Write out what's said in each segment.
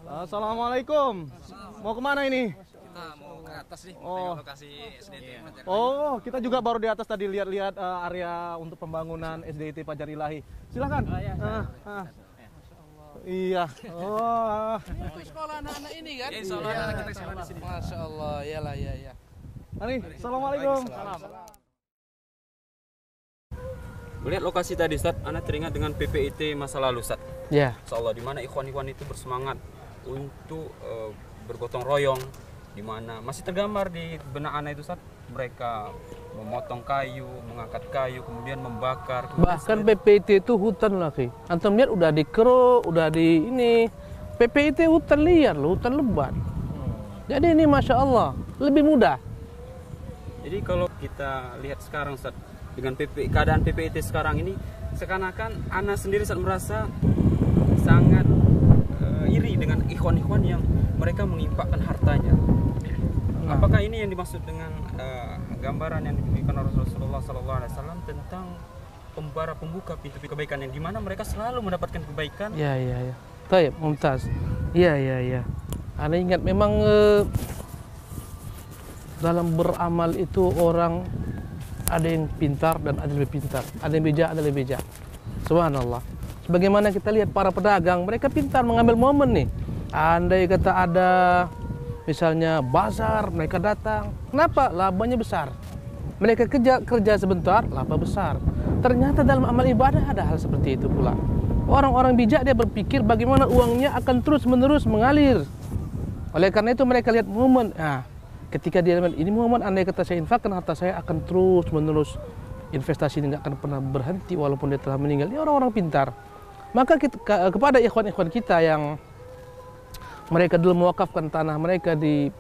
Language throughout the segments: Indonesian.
Assalamualaikum. Mau kemana ini? Kita mau ke atas nih, Oh. lokasi SDT Pajar. Oh, kita juga baru di atas tadi lihat-lihat area untuk pembangunan SDIT Pajar Ilahi. Silakan. Iya. Oh. Itu sekolah anak-anak ini kan? Iya, sekolah anak kita sekolah di sini. Masya Allah, iyalah, ya. Mari, assalamualaikum. Melihat lokasi tadi, Ustaz, Ana teringat dengan PPIT masa lalu, Ustaz. Ya. Insyaallah di mana ikhwan-ikhwan itu bersemangat untuk bergotong royong, di mana masih tergambar di benak Ana itu, Ustaz. Mereka memotong kayu, mengangkat kayu, kemudian membakar. Bahkan PPIT itu hutan lagi. Antum lihat udah dikeruk, udah di ini. PPIT hutan liar loh, hutan lebat. Jadi ini Masya Allah, lebih mudah. Jadi kalau kita lihat sekarang, Ustaz, dengan keadaan PPIT sekarang ini, seakan-akan Ana sendiri saat merasa sangat iri dengan ikhwan-ikhwan yang mereka mengimpakkan hartanya. Apakah ini yang dimaksud dengan gambaran yang diberikan Rasulullah SAW tentang pembuka pintu kebaikan yang dimana mereka selalu mendapatkan kebaikan? Ya. Baik, Mumtaz. Ya. Ana ingat memang dalam beramal itu orang ada yang pintar dan ada yang lebih pintar, ada yang bijak, ada yang lebih bijak. Subhanallah. Sebagaimana kita lihat para pedagang, mereka pintar mengambil momen nih. Andai kata ada misalnya bazar, mereka datang. Kenapa? Labanya besar. Mereka kerja sebentar, laba besar. Ternyata dalam amal ibadah ada hal seperti itu pula. Orang-orang bijak dia berpikir bagaimana uangnya akan terus-menerus mengalir. Oleh karena itu mereka lihat momen. Ketika dia ini momen, andai kata saya infakkan harta saya akan terus-menerus, investasi ini nggak akan pernah berhenti walaupun dia telah meninggal. Ini orang-orang pintar. Maka kepada ikhwan-ikhwan kita yang mereka dulu mewakafkan tanah mereka di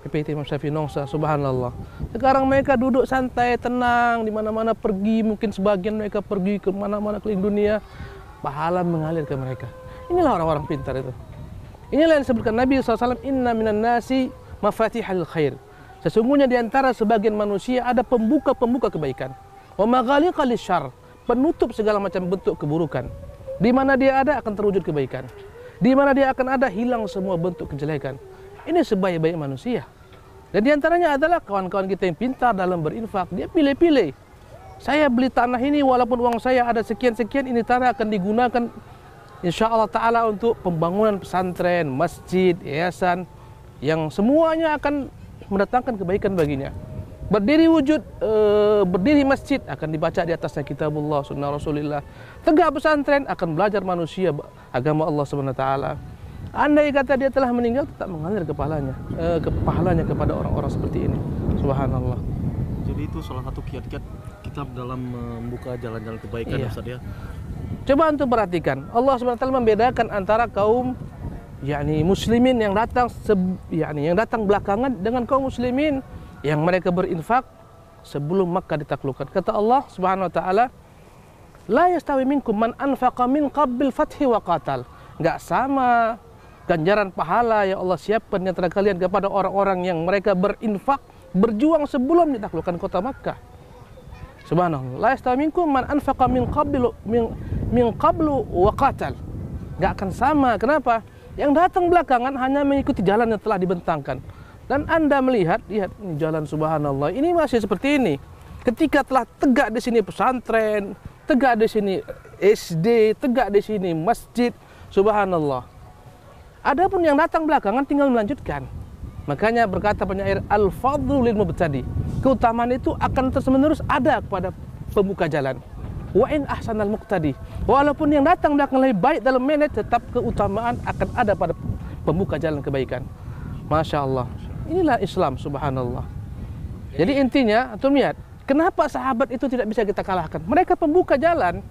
PPIT Imam Syafi'i Nongsa, subhanallah. Sekarang mereka duduk santai, tenang, di mana-mana pergi, mungkin sebagian mereka pergi ke mana-mana keliling dunia, pahala mengalir ke mereka. Inilah orang-orang pintar itu. Inilah yang disebutkan Nabi SAW, inna minan nasi mafatihal khair. Sesungguhnya di antara sebagian manusia ada pembuka-pembuka kebaikan. Wa maghaliqal syarr, penutup segala macam bentuk keburukan. Di mana dia ada akan terwujud kebaikan. Di mana dia akan ada hilang semua bentuk kejelekan. Ini sebaik-baik manusia. Dan di antaranya adalah kawan-kawan kita yang pintar dalam berinfak. Dia pilih-pilih. Saya beli tanah ini walaupun uang saya ada sekian-sekian, ini tanah akan digunakan insya-Allah taala untuk pembangunan pesantren, masjid, yayasan yang semuanya akan mendatangkan kebaikan baginya. Berdiri masjid akan dibaca di atasnya kitabullah, sunnah Rasulullah. Tegak pesantren akan belajar manusia agama Allah SWT. Andai kata dia telah meninggal, tetap mengalir pahalanya kepada orang-orang seperti ini. Subhanallah. Jadi itu salah satu kiat-kiat kita dalam membuka jalan-jalan kebaikan, Iya. Ustaz ya. Coba untuk perhatikan, Allah SWT membedakan antara kaum muslimin yang datang belakangan dengan kaum muslimin yang mereka berinfak sebelum Makkah ditaklukkan. Kata Allah Subhanahu wa taala, la yastawi minkum man anfaqa min qabl fathi wa qatal. Enggak sama ganjaran pahala yang Allah siapkan di antara kalian kepada orang-orang yang mereka berinfak, berjuang sebelum ditaklukkan kota Makkah. Subhanallah. La yastawi minkum man anfaqa min qablu wa qatal. Enggak akan sama. Kenapa? Yang datang belakangan hanya mengikuti jalan yang telah dibentangkan. Dan Anda melihat, lihat ini jalan subhanallah, ini masih seperti ini. Ketika telah tegak di sini pesantren, tegak di sini SD, tegak di sini masjid, subhanallah. Adapun yang datang belakangan tinggal melanjutkan. Makanya berkata penyair, al-fadlu lil mubtadi. Keutamaan itu akan terus-menerus ada kepada pembuka jalan. Wa in ahsanal muqtadi. Walaupun yang datang belakang lebih baik dalam manage, tetap keutamaan akan ada pada pembuka jalan kebaikan. Masya Allah. Inilah Islam, subhanallah. Jadi intinya, antum lihat, kenapa sahabat itu tidak bisa kita kalahkan? Mereka pembuka jalan.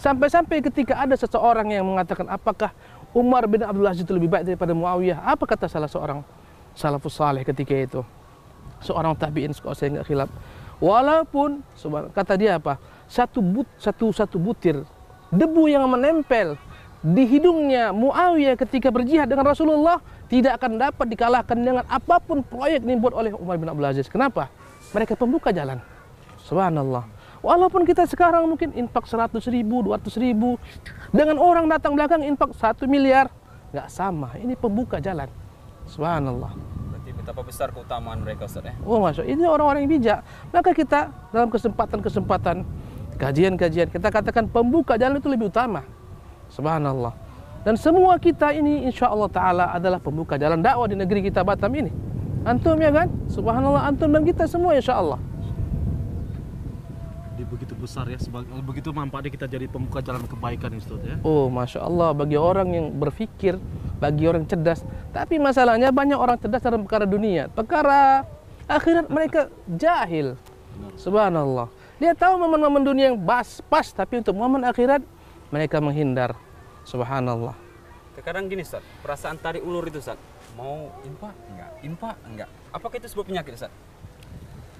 Sampai-sampai ketika ada seseorang yang mengatakan, apakah Umar bin Abdul Aziz itu lebih baik daripada Muawiyah? Apa kata salah seorang salafus saleh ketika itu? Seorang tabi'in, kalau saya nggak khilaf. Walaupun, kata dia apa? Satu butir debu yang menempel di hidungnya Muawiyah ketika berjihad dengan Rasulullah tidak akan dapat dikalahkan dengan apapun proyek yang dibuat oleh Umar bin Abdul Aziz. Kenapa? Mereka pembuka jalan. Subhanallah. Walaupun kita sekarang mungkin infak 100.000, 200.000, dengan orang datang belakang infak 1 miliar, nggak sama. Ini pembuka jalan. Subhanallah. Berarti betapa besar keutamaan mereka Ustaz ya. Oh masya, ini orang-orang yang bijak. Maka kita dalam kesempatan-kesempatan kajian-kajian kita katakan pembuka jalan itu lebih utama. Subhanallah. Dan semua kita ini insya Allah Ta'ala adalah pembuka jalan dakwah di negeri kita Batam ini. Antum ya kan? Subhanallah, antum dan kita semua insya Allah. Jadi begitu besar ya, begitu manfaatnya kita jadi pembuka jalan kebaikan Ustaz ya. Oh masya Allah, bagi orang yang berpikir, bagi orang cerdas. Tapi masalahnya banyak orang cerdas dalam perkara dunia. Perkara akhirat mereka jahil. Subhanallah. Dia tahu momen-momen dunia yang pas, tapi untuk momen akhirat mereka menghindar. Subhanallah. Terkadang gini Ustaz, perasaan tarik ulur itu Ustaz. Mau infak enggak. Apakah itu sebuah penyakit Ustaz?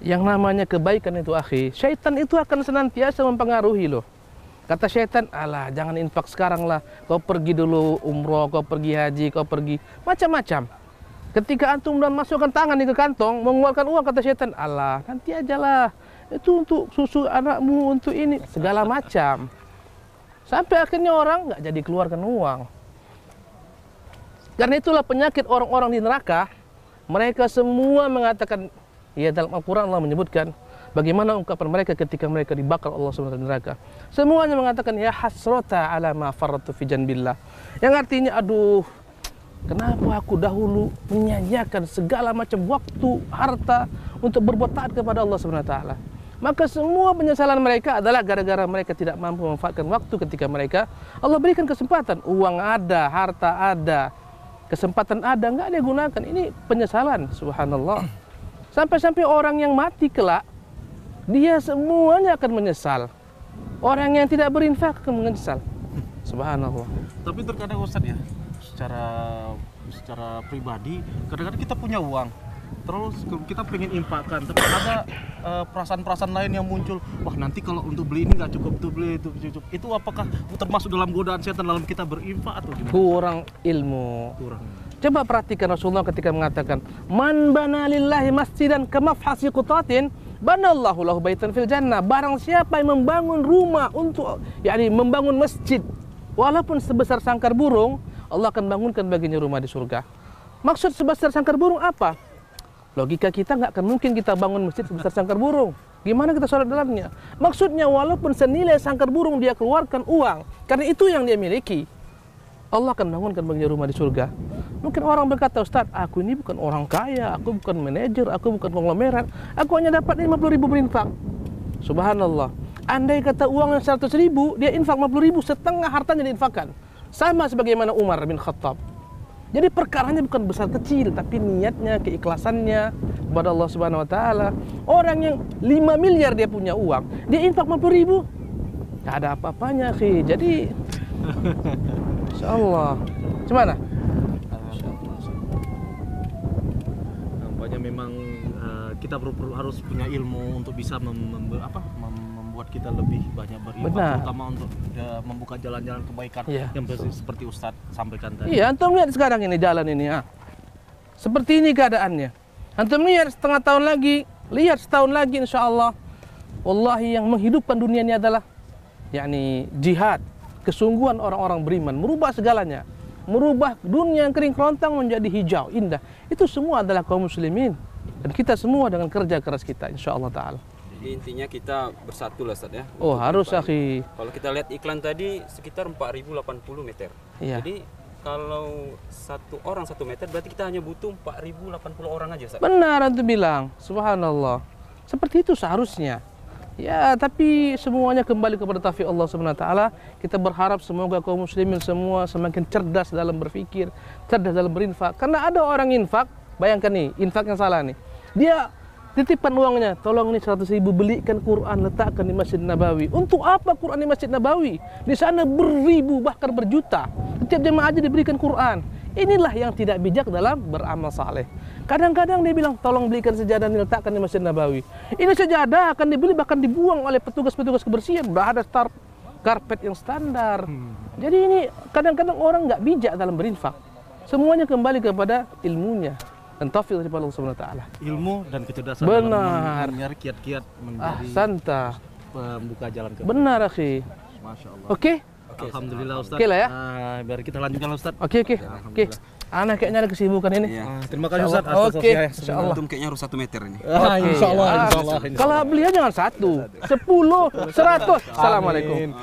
Yang namanya kebaikan itu akhi, syaitan itu akan senantiasa mempengaruhi loh. Kata syaitan, alah jangan infak sekarang lah. Kau pergi dulu umroh, kau pergi haji, kau pergi macam-macam. Ketika antum dan masukkan tangan di ke kantong, mengeluarkan uang, kata syaitan, alah nanti ajalah. Itu untuk susu anakmu, untuk ini, segala macam. Sampai akhirnya orang nggak jadi keluarkan uang. Karena itulah penyakit orang-orang di neraka. Mereka semua mengatakan, ya dalam Al-Quran Allah menyebutkan bagaimana ungkapan mereka ketika mereka dibakar Allah SWT di neraka. Semuanya mengatakan, ya hasrata ala ma farratu fi janbillah. Yang artinya, aduh, kenapa aku dahulu menyanyiakan segala macam waktu, harta untuk berbuat taat kepada Allah SWT. Maka semua penyesalan mereka adalah gara-gara mereka tidak mampu memanfaatkan waktu ketika mereka Allah berikan kesempatan. Uang ada, harta ada, kesempatan ada, nggak dia gunakan. Ini penyesalan, subhanallah. Sampai-sampai orang yang mati kelak, dia semuanya akan menyesal. Orang yang tidak berinfak akan menyesal. Subhanallah. Tapi terkadang Ustaz ya, secara pribadi, kadang-kadang kita punya uang, terus kita pengen infakkan, tapi ada perasaan-perasaan lain yang muncul. Wah nanti kalau untuk beli ini nggak cukup, untuk beli itu cukup. Itu apakah termasuk dalam godaan setan dalam kita berinfak atau gimana? Kurang ilmu. Kurang. Coba perhatikan Rasulullah ketika mengatakan, man bana lillahi masjidan kamafhasi qutatin banallahu lahu baitan fil jannah. Barang siapa yang membangun rumah untuk, yakni membangun masjid, walaupun sebesar sangkar burung, Allah akan bangunkan baginya rumah di surga. Maksud sebesar sangkar burung apa? Logika kita nggak akan mungkin kita bangun masjid sebesar sangkar burung. Gimana kita sholat dalamnya? Maksudnya walaupun senilai sangkar burung dia keluarkan uang, karena itu yang dia miliki, Allah akan bangunkan baginya rumah di surga. Mungkin orang berkata, Ustaz, aku ini bukan orang kaya, aku bukan manajer, aku bukan konglomerat, aku hanya dapat 50.000 berinfak. Subhanallah. Andai kata uang yang 100.000, dia infak 50.000, setengah hartanya diinfakkan. Sama sebagaimana Umar bin Khattab. Jadi perkaranya bukan besar kecil, tapi niatnya, keikhlasannya kepada Allah Subhanahu wa taala. Orang yang 5 miliar dia punya uang, dia infak 50.000, enggak ada apa-apanya, akhi. Jadi insyaallah. Gimana? Nampaknya memang kita harus punya ilmu untuk bisa membuat kita lebih banyak berinfak, Benar. terutama untuk membuka jalan-jalan kebaikan yang seperti Ustadz sampaikan tadi. Iya, antum lihat sekarang ini jalan ini, seperti ini keadaannya. Antum lihat setengah tahun lagi, lihat setahun lagi insya Allah. Wallahi yang menghidupkan dunia ini adalah yakni jihad, kesungguhan orang-orang beriman, merubah segalanya, merubah dunia yang kering kerontang menjadi hijau, indah. Itu semua adalah kaum muslimin. Dan kita semua dengan kerja keras kita insya Allah ta'ala. Jadi intinya kita bersatu lah Ustaz ya. Oh harus akhi. Kalau kita lihat iklan tadi sekitar 4.080 meter. Iya. Jadi kalau satu orang 1 meter berarti kita hanya butuh 4.080 orang aja Ustaz. Benar antum bilang, subhanallah. Seperti itu seharusnya. Ya, tapi semuanya kembali kepada taufik Allah Subhanahu wa taala. Kita berharap semoga kaum muslimin semua semakin cerdas dalam berpikir, cerdas dalam berinfak. Karena ada orang infak, bayangkan nih, infak yang salah nih. Dia titipkan uangnya, tolong nih 100.000 belikan Quran, letakkan di Masjid Nabawi. Untuk apa Quran di Masjid Nabawi? Di sana beribu bahkan berjuta. Setiap jemaah aja diberikan Quran. Inilah yang tidak bijak dalam beramal saleh. Kadang-kadang dia bilang, tolong belikan sejadah diletakkan di Masjid Nabawi. Ini sejadah akan dibeli bahkan dibuang oleh petugas-petugas kebersihan. Udah ada karpet yang standar. Jadi ini kadang-kadang orang nggak bijak dalam berinfak. Semuanya kembali kepada ilmunya dan taufik dari Allah Subhanahu wa taala. Ilmu dan kecerdasan Benar. dalam mencari kiat-kiat menjadi Santa. pembuka jalan ke Benar, akhi. Masya Allah. Oke? Alhamdulillah Ustaz. Oke lah ya. Biar kita lanjutkan Ustaz. Oke. Ana kayaknya ada kesibukan ini. Terima kasih Ustaz. Oke, insyaallah. Antum kayaknya harus 1 meter ini. Insyaallah. Kalau beliau jangan 1, 10, 100. Assalamualaikum.